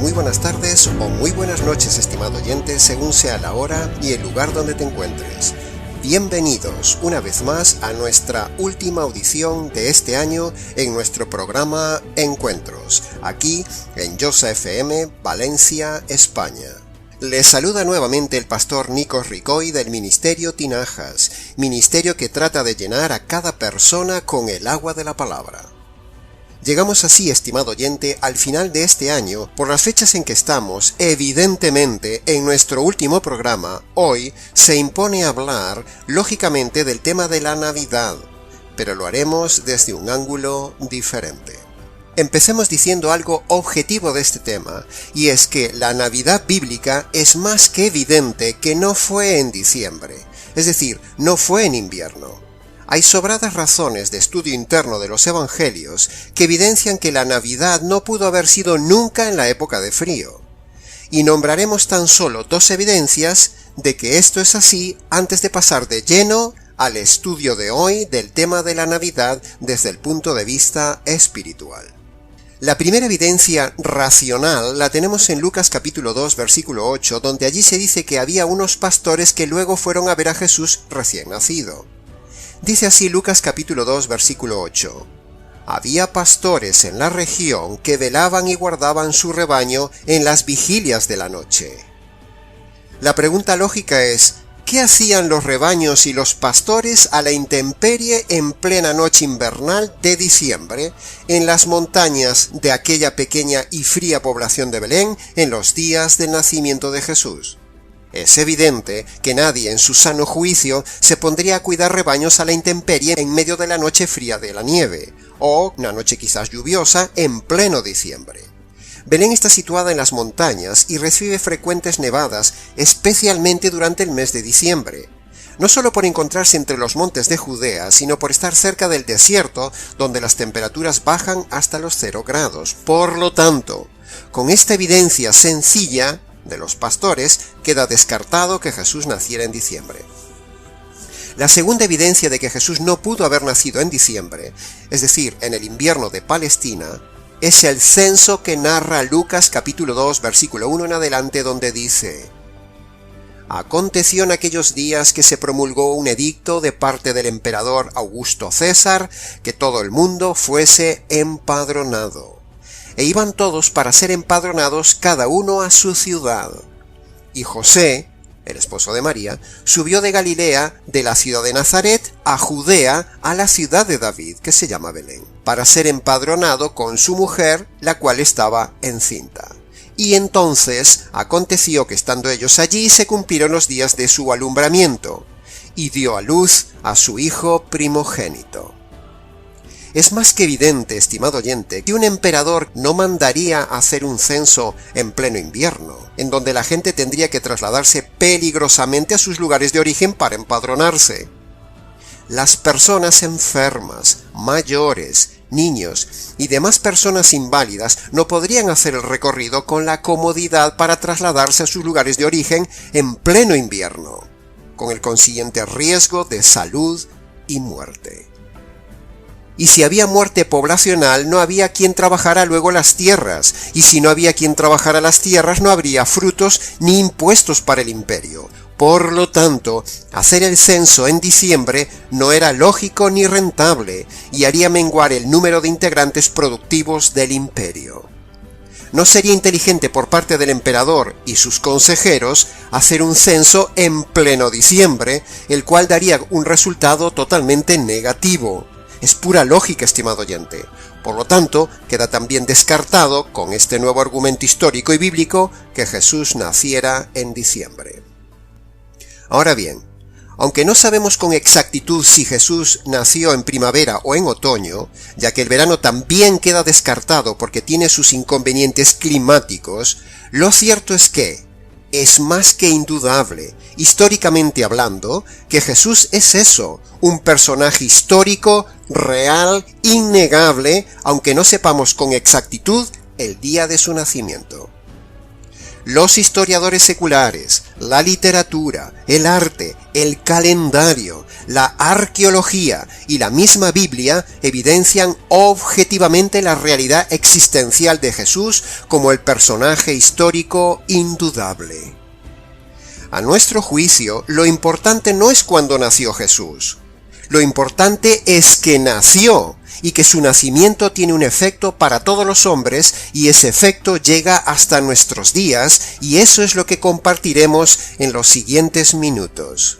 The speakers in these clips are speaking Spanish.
muy buenas tardes o muy buenas noches, estimado oyente, según sea la hora y el lugar donde te encuentres. Bienvenidos una vez más a nuestra última audición de este año en nuestro programa Encuentros, aquí en Josa FM, Valencia, España. Les saluda nuevamente el pastor Nikos Ricoy del Ministerio Tinajas, ministerio que trata de llenar a cada persona con el agua de la palabra. Llegamos así, estimado oyente, al final de este año. Por las fechas en que estamos, evidentemente, en nuestro último programa, hoy, se impone hablar, lógicamente, del tema de la Navidad, pero lo haremos desde un ángulo diferente. Empecemos diciendo algo objetivo de este tema, y es que la Navidad bíblica es más que evidente que no fue en diciembre, es decir, no fue en invierno. Hay sobradas razones de estudio interno de los evangelios que evidencian que la Navidad no pudo haber sido nunca en la época de frío. Y nombraremos tan solo dos evidencias de que esto es así antes de pasar de lleno al estudio de hoy del tema de la Navidad desde el punto de vista espiritual. La primera evidencia racional la tenemos en Lucas capítulo 2 versículo 8, donde allí se dice que había unos pastores que luego fueron a ver a Jesús recién nacido. Dice así Lucas capítulo 2 versículo 8. Había pastores en la región que velaban y guardaban su rebaño en las vigilias de la noche. La pregunta lógica es, ¿qué hacían los rebaños y los pastores a la intemperie en plena noche invernal de diciembre en las montañas de aquella pequeña y fría población de Belén en los días del nacimiento de Jesús? Es evidente que nadie en su sano juicio se pondría a cuidar rebaños a la intemperie en medio de la noche fría de la nieve, o una noche quizás lluviosa en pleno diciembre. Belén está situada en las montañas y recibe frecuentes nevadas, especialmente durante el mes de diciembre. No solo por encontrarse entre los montes de Judea, sino por estar cerca del desierto, donde las temperaturas bajan hasta los 0 grados. Por lo tanto, con esta evidencia sencilla de los pastores, queda descartado que Jesús naciera en diciembre. La segunda evidencia de que Jesús no pudo haber nacido en diciembre, es decir, en el invierno de Palestina, es el censo que narra Lucas capítulo 2 versículo 1 en adelante, donde dice: Aconteció en aquellos días que se promulgó un edicto de parte del emperador Augusto César que todo el mundo fuese empadronado. E iban todos para ser empadronados cada uno a su ciudad. Y José, el esposo de María, subió de Galilea, de la ciudad de Nazaret, a Judea, a la ciudad de David, que se llama Belén, para ser empadronado con su mujer, la cual estaba encinta. Y entonces aconteció que estando ellos allí se cumplieron los días de su alumbramiento, y dio a luz a su hijo primogénito. Es más que evidente, estimado oyente, que un emperador no mandaría hacer un censo en pleno invierno, en donde la gente tendría que trasladarse peligrosamente a sus lugares de origen para empadronarse. Las personas enfermas, mayores, niños y demás personas inválidas no podrían hacer el recorrido con la comodidad para trasladarse a sus lugares de origen en pleno invierno, con el consiguiente riesgo de salud y muerte. Y si había muerte poblacional, no había quien trabajara luego las tierras, y si no había quien trabajara las tierras, no habría frutos ni impuestos para el imperio. Por lo tanto, hacer el censo en diciembre no era lógico ni rentable, y haría menguar el número de integrantes productivos del imperio. No sería inteligente por parte del emperador y sus consejeros hacer un censo en pleno diciembre, el cual daría un resultado totalmente negativo. Es pura lógica, estimado oyente. Por lo tanto, queda también descartado, con este nuevo argumento histórico y bíblico, que Jesús naciera en diciembre. Ahora bien, aunque no sabemos con exactitud si Jesús nació en primavera o en otoño, ya que el verano también queda descartado porque tiene sus inconvenientes climáticos, lo cierto es que es más que indudable, históricamente hablando, que Jesús es eso, un personaje histórico, real, innegable, aunque no sepamos con exactitud el día de su nacimiento. los historiadores seculares, la literatura, el arte, el calendario, la arqueología y la misma Biblia evidencian objetivamente la realidad existencial de Jesús como el personaje histórico indudable. A nuestro juicio, lo importante no es cuándo nació Jesús. Lo importante es que nació y que su nacimiento tiene un efecto para todos los hombres y ese efecto llega hasta nuestros días y eso es lo que compartiremos en los siguientes minutos.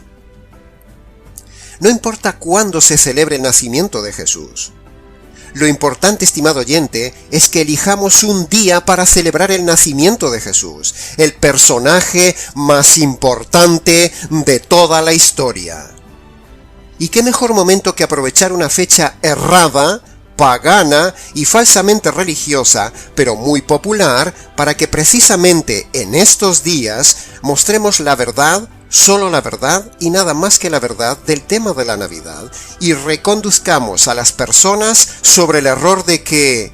No importa cuándo se celebre el nacimiento de Jesús. Lo importante, estimado oyente, es que elijamos un día para celebrar el nacimiento de Jesús, el personaje más importante de toda la historia. ¿Y qué mejor momento que aprovechar una fecha errada, pagana y falsamente religiosa, pero muy popular, para que precisamente en estos días mostremos la verdad, solo la verdad y nada más que la verdad del tema de la Navidad y reconduzcamos a las personas sobre el error de que,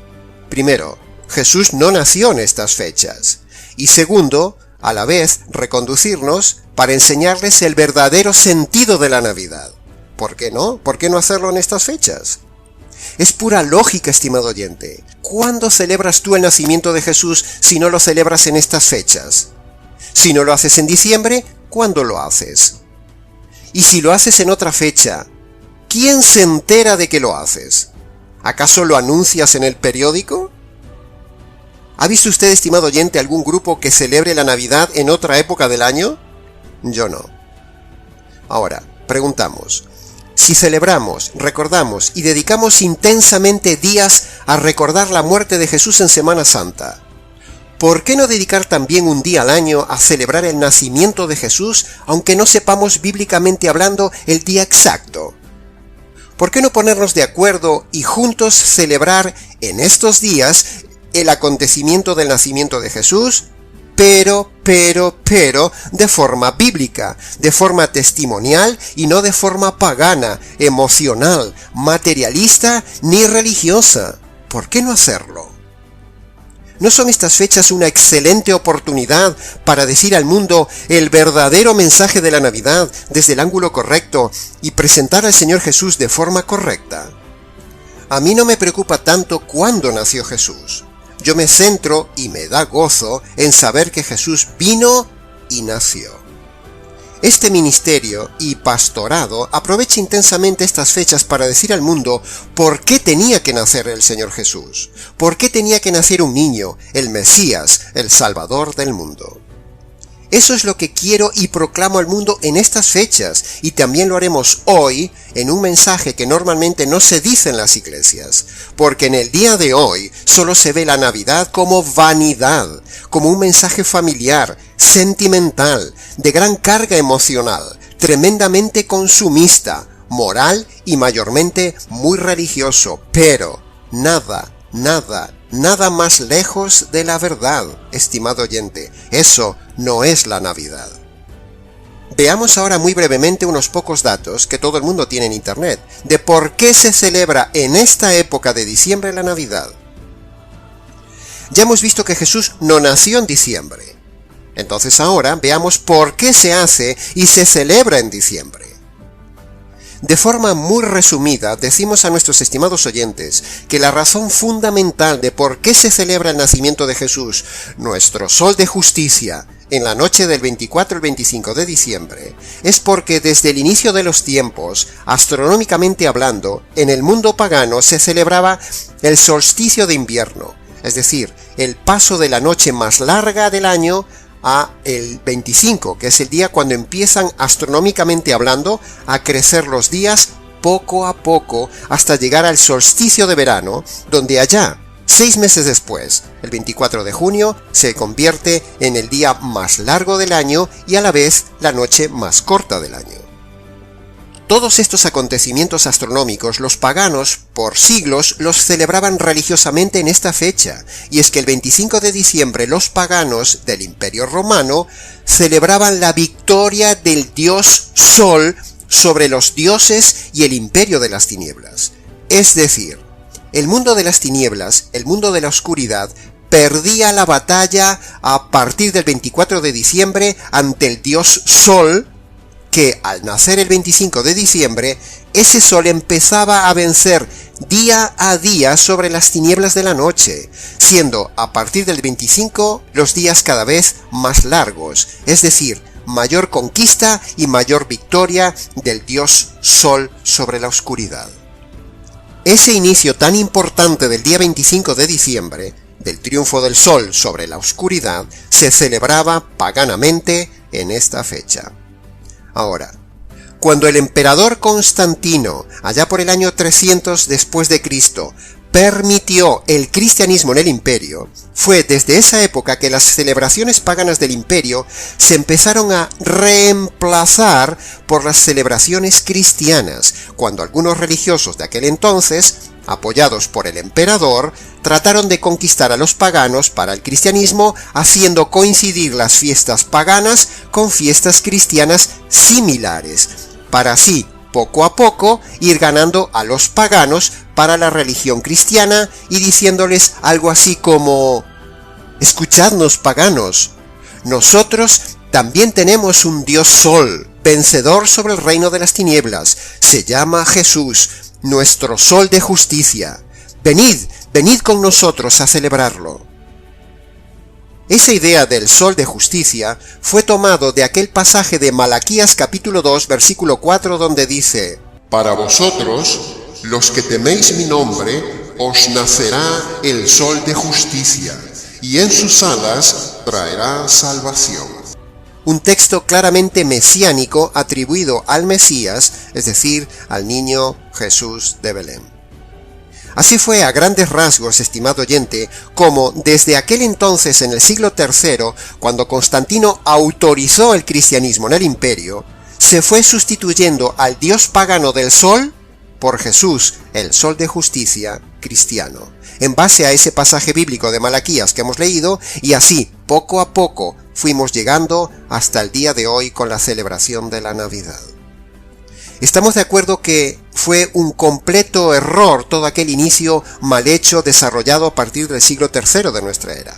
primero, Jesús no nació en estas fechas y segundo, a la vez reconducirnos para enseñarles el verdadero sentido de la Navidad. ¿Por qué no? ¿Por qué no hacerlo en estas fechas? Es pura lógica, estimado oyente. ¿Cuándo celebras tú el nacimiento de Jesús si no lo celebras en estas fechas? Si no lo haces en diciembre, ¿cuándo lo haces? Y si lo haces en otra fecha, ¿quién se entera de que lo haces? ¿Acaso lo anuncias en el periódico? ¿Ha visto usted, estimado oyente, algún grupo que celebre la Navidad en otra época del año? Yo no. Ahora, preguntamos, si celebramos, recordamos y dedicamos intensamente días a recordar la muerte de Jesús en Semana Santa, ¿por qué no dedicar también un día al año a celebrar el nacimiento de Jesús, aunque no sepamos bíblicamente hablando el día exacto? ¿Por qué no ponernos de acuerdo y juntos celebrar en estos días el acontecimiento del nacimiento de Jesús? Pero, de forma bíblica, de forma testimonial y no de forma pagana, emocional, materialista ni religiosa. ¿Por qué no hacerlo? ¿No son estas fechas una excelente oportunidad para decir al mundo el verdadero mensaje de la Navidad desde el ángulo correcto y presentar al Señor Jesús de forma correcta? A mí no me preocupa tanto cuándo nació Jesús. Yo me centro y me da gozo en saber que Jesús vino y nació. Este ministerio y pastorado aprovecha intensamente estas fechas para decir al mundo por qué tenía que nacer el Señor Jesús, por qué tenía que nacer un niño, el Mesías, el Salvador del mundo. Eso es lo que quiero y proclamo al mundo en estas fechas, y también lo haremos hoy en un mensaje que normalmente no se dice en las iglesias, porque en el día de hoy solo se ve la Navidad como vanidad, como un mensaje familiar, sentimental, de gran carga emocional, tremendamente consumista, moral y mayormente muy religioso, pero nada más lejos de la verdad, estimado oyente. Eso no es la Navidad. Veamos ahora muy brevemente unos pocos datos que todo el mundo tiene en Internet, de por qué se celebra en esta época de diciembre la Navidad. Ya hemos visto que Jesús no nació en diciembre. Entonces ahora veamos por qué se hace y se celebra en diciembre. De forma muy resumida, decimos a nuestros estimados oyentes que la razón fundamental de por qué se celebra el nacimiento de Jesús, nuestro sol de justicia, en la noche del 24 al 25 de diciembre, es porque desde el inicio de los tiempos, astronómicamente hablando, en el mundo pagano se celebraba el solsticio de invierno, es decir, el paso de la noche más larga del año a el 25, que es el día cuando empiezan astronómicamente hablando a crecer los días poco a poco hasta llegar al solsticio de verano, donde allá, 6 meses después, el 24 de junio, se convierte en el día más largo del año y a la vez la noche más corta del año. Todos estos acontecimientos astronómicos los paganos, por siglos, los celebraban religiosamente en esta fecha, y es que el 25 de diciembre los paganos del Imperio Romano celebraban la victoria del dios Sol sobre los dioses y el imperio de las tinieblas. Es decir, el mundo de las tinieblas, el mundo de la oscuridad, perdía la batalla a partir del 24 de diciembre ante el dios Sol, que al nacer el 25 de diciembre, ese sol empezaba a vencer día a día sobre las tinieblas de la noche, siendo a partir del 25 los días cada vez más largos, es decir, mayor conquista y mayor victoria del dios Sol sobre la oscuridad. Ese inicio tan importante del día 25 de diciembre, del triunfo del Sol sobre la oscuridad, se celebraba paganamente en esta fecha. Ahora, cuando el emperador Constantino, allá por el año 300 después de Cristo, permitió el cristianismo en el imperio, fue desde esa época que las celebraciones paganas del imperio se empezaron a reemplazar por las celebraciones cristianas, cuando algunos religiosos de aquel entonces, apoyados por el emperador, trataron de conquistar a los paganos para el cristianismo, haciendo coincidir las fiestas paganas con fiestas cristianas similares, para así, poco a poco, ir ganando a los paganos para la religión cristiana y diciéndoles algo así como: escuchadnos, paganos, nosotros también tenemos un dios Sol, vencedor sobre el reino de las tinieblas, se llama Jesús, nuestro Sol de justicia. Venid con nosotros a celebrarlo. Esa idea del Sol de justicia fue tomado de aquel pasaje de Malaquías capítulo 2, versículo 4, donde dice: Para vosotros, los que teméis mi nombre, os nacerá el Sol de justicia, y en sus alas traerá salvación. Un texto claramente mesiánico atribuido al Mesías, es decir, al niño Jesús de Belén. Así fue a grandes rasgos, estimado oyente, como desde aquel entonces en el siglo III, cuando Constantino autorizó el cristianismo en el imperio, se fue sustituyendo al dios pagano del sol por Jesús, el Sol de justicia cristiano, en base a ese pasaje bíblico de Malaquías que hemos leído, y así, poco a poco, fuimos llegando hasta el día de hoy con la celebración de la Navidad. Estamos de acuerdo que fue un completo error todo aquel inicio mal hecho desarrollado a partir del siglo III de nuestra era,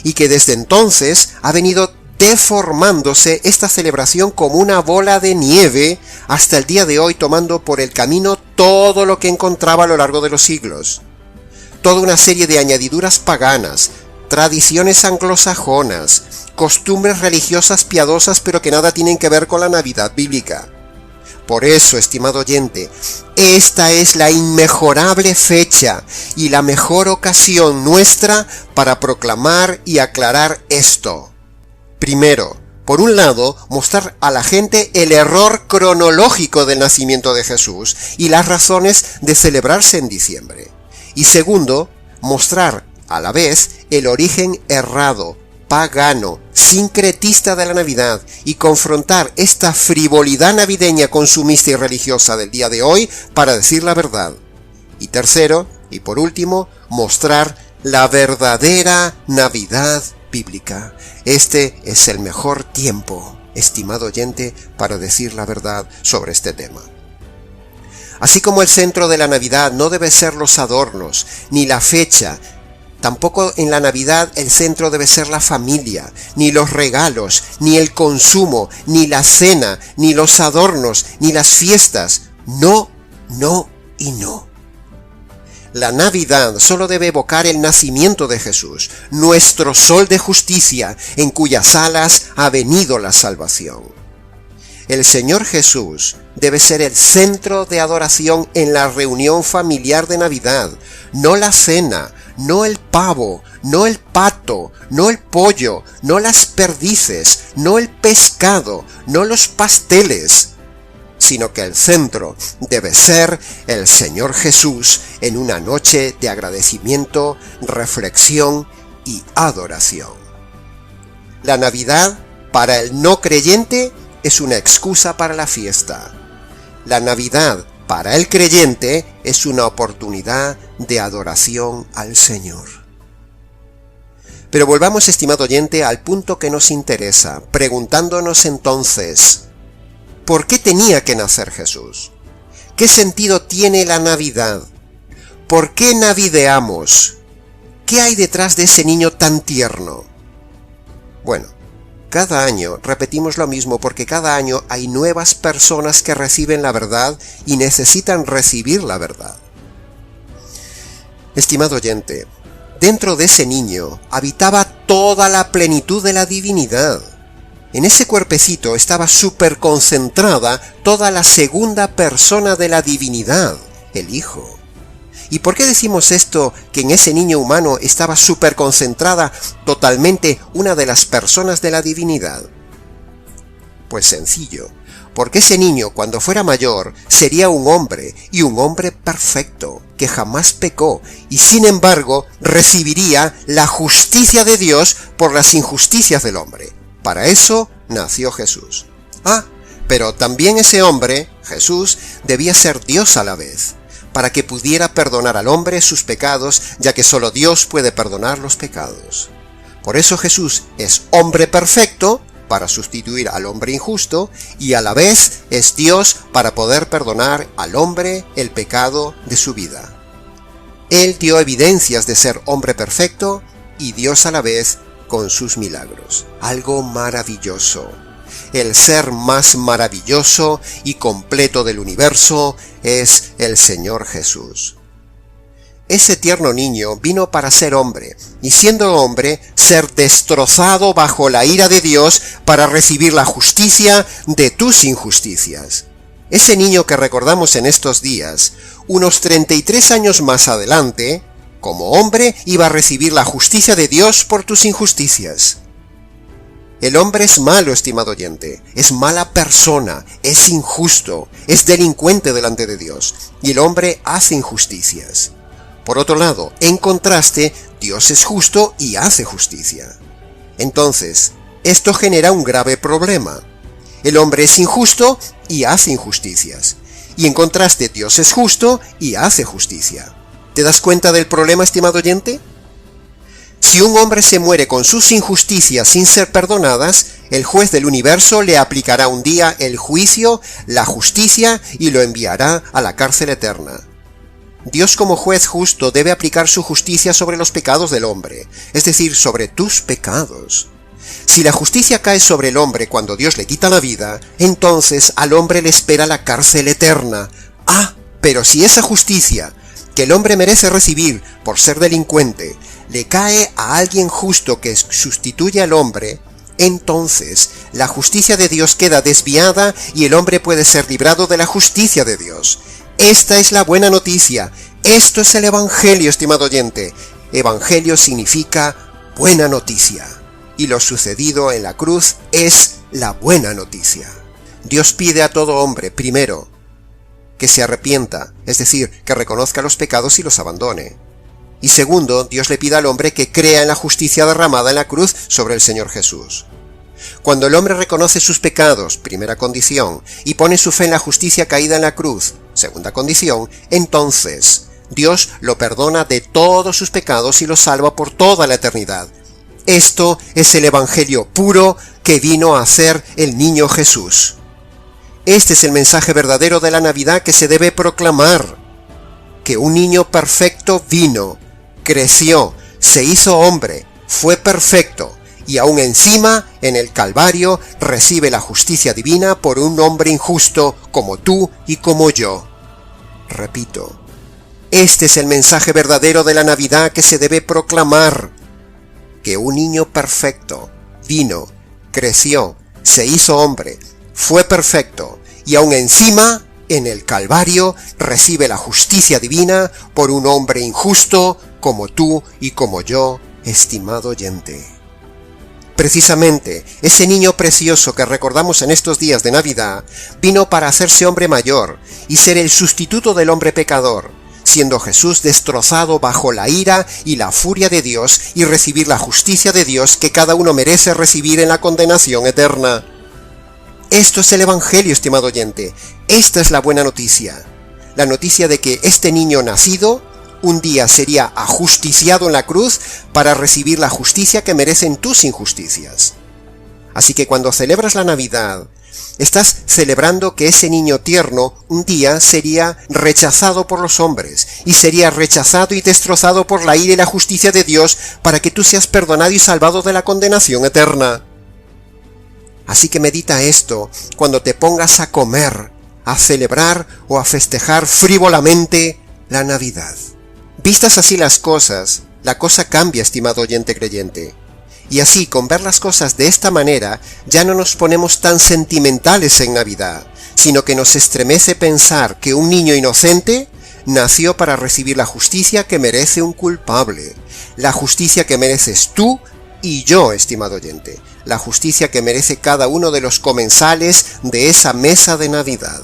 y que desde entonces ha venido deformándose esta celebración como una bola de nieve hasta el día de hoy, tomando por el camino todo lo que encontraba a lo largo de los siglos. Toda una serie de añadiduras paganas, tradiciones anglosajonas, costumbres religiosas piadosas pero que nada tienen que ver con la Navidad bíblica. Por eso, estimado oyente, esta es la inmejorable fecha y la mejor ocasión nuestra para proclamar y aclarar esto. Primero, por un lado, mostrar a la gente el error cronológico del nacimiento de Jesús y las razones de celebrarse en diciembre. Y segundo, mostrar a la vez el origen errado, pagano, sincretista de la Navidad y confrontar esta frivolidad navideña consumista y religiosa del día de hoy para decir la verdad. Y tercero, y por último, mostrar la verdadera Navidad bíblica. Este es el mejor tiempo, estimado oyente, para decir la verdad sobre este tema. Así como el centro de la Navidad no debe ser los adornos, ni la fecha, tampoco en la Navidad el centro debe ser la familia, ni los regalos, ni el consumo, ni la cena, ni los adornos, ni las fiestas. No, no y no. La Navidad solo debe evocar el nacimiento de Jesús, nuestro Sol de justicia, en cuyas alas ha venido la salvación. El Señor Jesús debe ser el centro de adoración en la reunión familiar de Navidad, no la cena, no el pavo, no el pato, no el pollo, no las perdices, no el pescado, no los pasteles, sino que el centro debe ser el Señor Jesús en una noche de agradecimiento, reflexión y adoración. La Navidad, para el no creyente, es una excusa para la fiesta. La Navidad, para el creyente, es una oportunidad de adoración al Señor. Pero volvamos, estimado oyente, al punto que nos interesa, preguntándonos entonces, ¿por qué tenía que nacer Jesús? ¿Qué sentido tiene la Navidad? ¿Por qué navideamos? ¿Qué hay detrás de ese niño tan tierno? Bueno, cada año repetimos lo mismo porque cada año hay nuevas personas que reciben la verdad y necesitan recibir la verdad. Estimado oyente, dentro de ese niño habitaba toda la plenitud de la divinidad. En ese cuerpecito estaba superconcentrada toda la segunda persona de la divinidad, el Hijo. ¿Y por qué decimos esto, que en ese niño humano estaba superconcentrada totalmente una de las personas de la divinidad? Pues sencillo, porque ese niño cuando fuera mayor sería un hombre, y un hombre perfecto, que jamás pecó, y sin embargo recibiría la justicia de Dios por las injusticias del hombre. Para eso nació Jesús. Pero también ese hombre, Jesús, debía ser Dios a la vez, para que pudiera perdonar al hombre sus pecados, ya que solo Dios puede perdonar los pecados. Por eso Jesús es hombre perfecto, para sustituir al hombre injusto, y a la vez es Dios para poder perdonar al hombre el pecado de su vida. Él dio evidencias de ser hombre perfecto y Dios a la vez con sus milagros. Algo maravilloso. El ser más maravilloso y completo del universo es el Señor Jesús. Ese tierno niño vino para ser hombre, y siendo hombre, ser destrozado bajo la ira de Dios para recibir la justicia de tus injusticias. Ese niño que recordamos en estos días, unos 33 años más adelante, como hombre iba a recibir la justicia de Dios por tus injusticias. El hombre es malo, estimado oyente, es mala persona, es injusto, es delincuente delante de Dios, y el hombre hace injusticias. Por otro lado, en contraste, Dios es justo y hace justicia. Entonces, esto genera un grave problema. El hombre es injusto y hace injusticias, y en contraste, Dios es justo y hace justicia. ¿Te das cuenta del problema, estimado oyente? Si un hombre se muere con sus injusticias sin ser perdonadas, el juez del universo le aplicará un día el juicio, la justicia y lo enviará a la cárcel eterna. Dios como juez justo debe aplicar su justicia sobre los pecados del hombre, es decir, sobre tus pecados. Si la justicia cae sobre el hombre cuando Dios le quita la vida, entonces al hombre le espera la cárcel eterna. Pero si esa justicia que el hombre merece recibir por ser delincuente, le cae a alguien justo que sustituye al hombre, entonces la justicia de Dios queda desviada y el hombre puede ser librado de la justicia de Dios. Esta es la buena noticia. Esto es el Evangelio, estimado oyente. Evangelio significa buena noticia. Y lo sucedido en la cruz es la buena noticia. Dios pide a todo hombre, primero, que se arrepienta, es decir, que reconozca los pecados y los abandone. Y segundo, Dios le pide al hombre que crea en la justicia derramada en la cruz sobre el Señor Jesús. Cuando el hombre reconoce sus pecados, primera condición, y pone su fe en la justicia caída en la cruz, segunda condición, entonces Dios lo perdona de todos sus pecados y lo salva por toda la eternidad. Esto es el Evangelio puro que vino a hacer el niño Jesús. Este es el mensaje verdadero de la Navidad que se debe proclamar. Que un niño perfecto vino, creció, se hizo hombre, fue perfecto, y aún encima, en el Calvario, recibe la justicia divina por un hombre injusto como tú y como yo. Repito, este es el mensaje verdadero de la Navidad que se debe proclamar. Que un niño perfecto vino, creció, se hizo hombre, fue perfecto, y aún encima, en el Calvario, recibe la justicia divina por un hombre injusto como tú y como yo, estimado oyente. Precisamente, ese niño precioso que recordamos en estos días de Navidad, vino para hacerse hombre mayor y ser el sustituto del hombre pecador, siendo Jesús destrozado bajo la ira y la furia de Dios y recibir la justicia de Dios que cada uno merece recibir en la condenación eterna. Esto es el Evangelio, estimado oyente. Esta es la buena noticia. La noticia de que este niño nacido un día sería ajusticiado en la cruz para recibir la justicia que merecen tus injusticias. Así que cuando celebras la Navidad, Estás celebrando que ese niño tierno un día sería rechazado por los hombres, y sería rechazado y destrozado por la ira y la justicia de Dios para que tú seas perdonado y salvado de la condenación eterna. Así que medita esto cuando te pongas a comer, a celebrar o a festejar frívolamente la Navidad. Vistas así las cosas, la cosa cambia, estimado oyente creyente. Y así, con ver las cosas de esta manera, ya no nos ponemos tan sentimentales en Navidad, sino que nos estremece pensar que un niño inocente nació para recibir la justicia que merece un culpable, la justicia que mereces tú y yo, estimado oyente, la justicia que merece cada uno de los comensales de esa mesa de Navidad.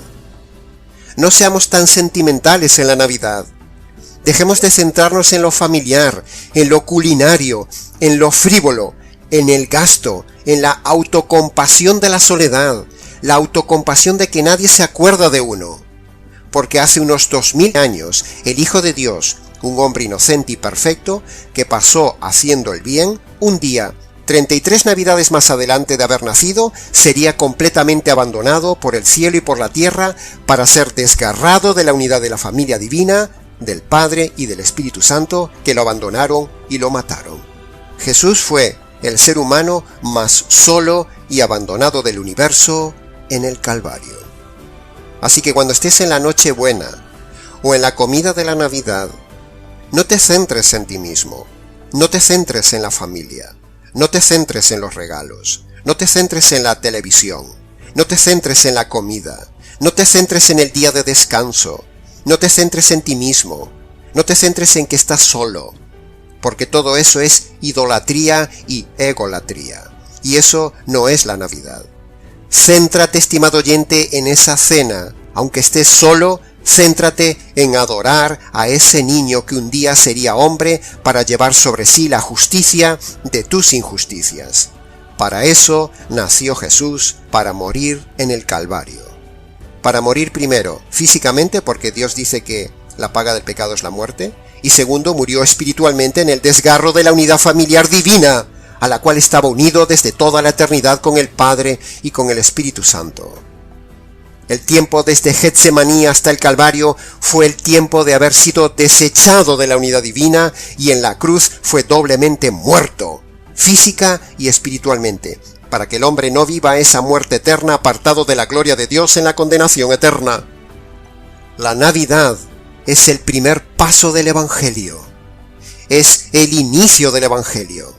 No seamos tan sentimentales en la Navidad. Dejemos de centrarnos en lo familiar, en lo culinario, en lo frívolo, en el gasto, en la autocompasión de la soledad, la autocompasión de que nadie se acuerda de uno. Porque hace unos 2000 años, el Hijo de Dios, un hombre inocente y perfecto, que pasó haciendo el bien, un día, 33 navidades más adelante de haber nacido, sería completamente abandonado por el cielo y por la tierra para ser desgarrado de la unidad de la familia divina, del Padre y del Espíritu Santo, que lo abandonaron y lo mataron. Jesús fue el ser humano más solo y abandonado del universo en el Calvario. Así que cuando estés en la Nochebuena o en la comida de la Navidad, no te centres en ti mismo, no te centres en la familia, no te centres en los regalos, no te centres en la televisión, no te centres en la comida, no te centres en el día de descanso, no te centres en ti mismo, no te centres en que estás solo, porque todo eso es idolatría y egolatría, y eso no es la Navidad. Céntrate, estimado oyente, en esa cena, aunque estés solo, céntrate en adorar a ese niño que un día sería hombre para llevar sobre sí la justicia de tus injusticias. Para eso nació Jesús, para morir en el Calvario. Para morir primero, físicamente, porque Dios dice que la paga del pecado es la muerte, y segundo, murió espiritualmente en el desgarro de la unidad familiar divina, a la cual estaba unido desde toda la eternidad con el Padre y con el Espíritu Santo. El tiempo desde Getsemaní hasta el Calvario fue el tiempo de haber sido desechado de la unidad divina, y en la cruz fue doblemente muerto, física y espiritualmente, para que el hombre no viva esa muerte eterna apartado de la gloria de Dios en la condenación eterna. La Navidad es el primer paso del Evangelio. Es el inicio del Evangelio.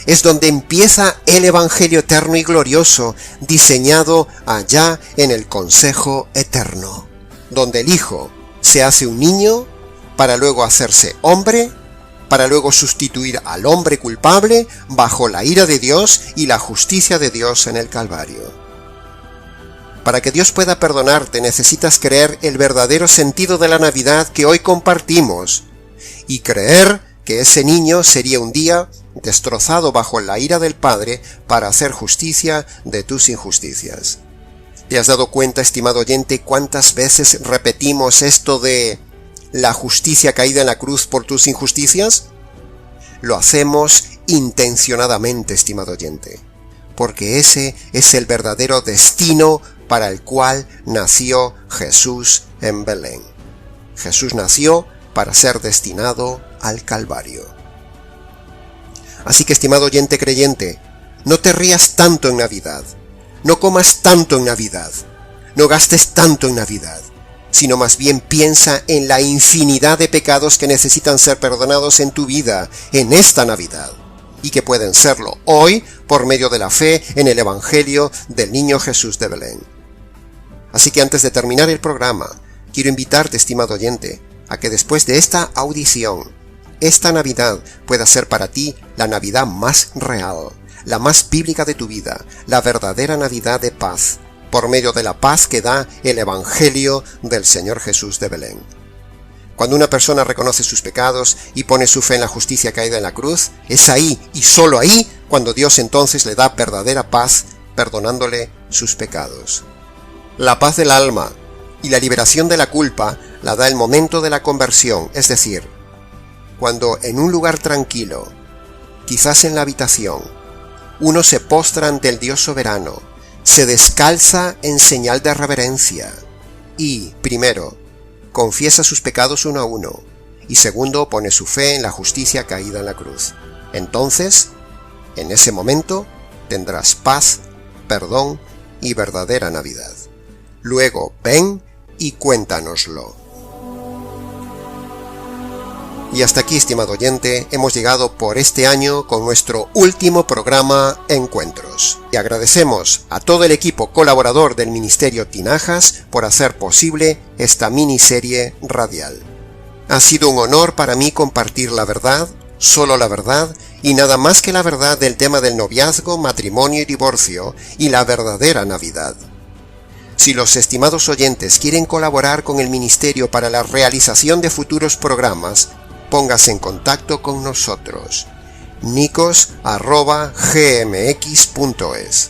Es donde empieza el Evangelio eterno y glorioso, diseñado allá en el consejo eterno, donde el Hijo se hace un niño para luego hacerse hombre, para luego sustituir al hombre culpable bajo la ira de Dios y la justicia de Dios en el Calvario. Para que Dios pueda perdonarte, necesitas creer el verdadero sentido de la Navidad que hoy compartimos, y creer que ese niño sería un día destrozado bajo la ira del Padre para hacer justicia de tus injusticias. ¿Te has dado cuenta, estimado oyente, cuántas veces repetimos esto de la justicia caída en la cruz por tus injusticias? Lo hacemos intencionadamente, estimado oyente, porque ese es el verdadero destino para el cual nació Jesús en Belén. Jesús nació para ser destinado al Calvario. Así que, estimado oyente creyente, no te rías tanto en Navidad, no comas tanto en Navidad, no gastes tanto en Navidad, sino más bien piensa en la infinidad de pecados que necesitan ser perdonados en tu vida en esta Navidad, y que pueden serlo hoy por medio de la fe en el Evangelio del Niño Jesús de Belén. Así que antes de terminar el programa, quiero invitarte, estimado oyente, a que después de esta audición, esta Navidad pueda ser para ti la Navidad más real, la más bíblica de tu vida, la verdadera Navidad de paz, por medio de la paz que da el Evangelio del Señor Jesús de Belén. Cuando una persona reconoce sus pecados y pone su fe en la justicia caída en la cruz, es ahí y solo ahí cuando Dios entonces le da verdadera paz, perdonándole sus pecados. La paz del alma y la liberación de la culpa la da el momento de la conversión, es decir, cuando en un lugar tranquilo, quizás en la habitación, uno se postra ante el Dios soberano, se descalza en señal de reverencia y, primero, confiesa sus pecados uno a uno, y segundo, pone su fe en la justicia caída en la cruz. Entonces, en ese momento, tendrás paz, perdón y verdadera Navidad. Luego, ven y cuéntanoslo. Y hasta aquí, estimado oyente, hemos llegado por este año con nuestro último programa Encuentros. Y agradecemos a todo el equipo colaborador del Ministerio Tinajas por hacer posible esta miniserie radial. Ha sido un honor para mí compartir la verdad, solo la verdad, y nada más que la verdad del tema del noviazgo, matrimonio y divorcio, y la verdadera Navidad. Si los estimados oyentes quieren colaborar con el Ministerio para la realización de futuros programas, póngase en contacto con nosotros. nicos@gmx.es.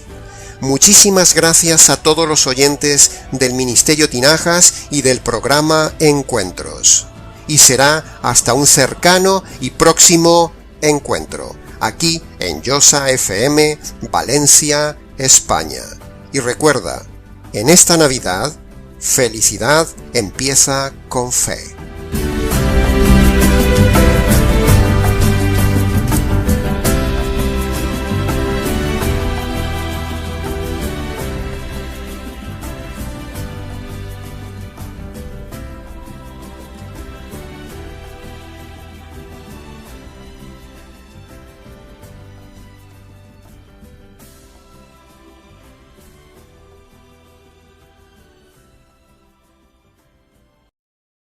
Muchísimas gracias a todos los oyentes del Ministerio Tinajas y del programa Encuentros. Y será hasta un cercano y próximo encuentro, aquí en Josa FM, Valencia, España. Y recuerda, en esta Navidad, felicidad empieza con fe.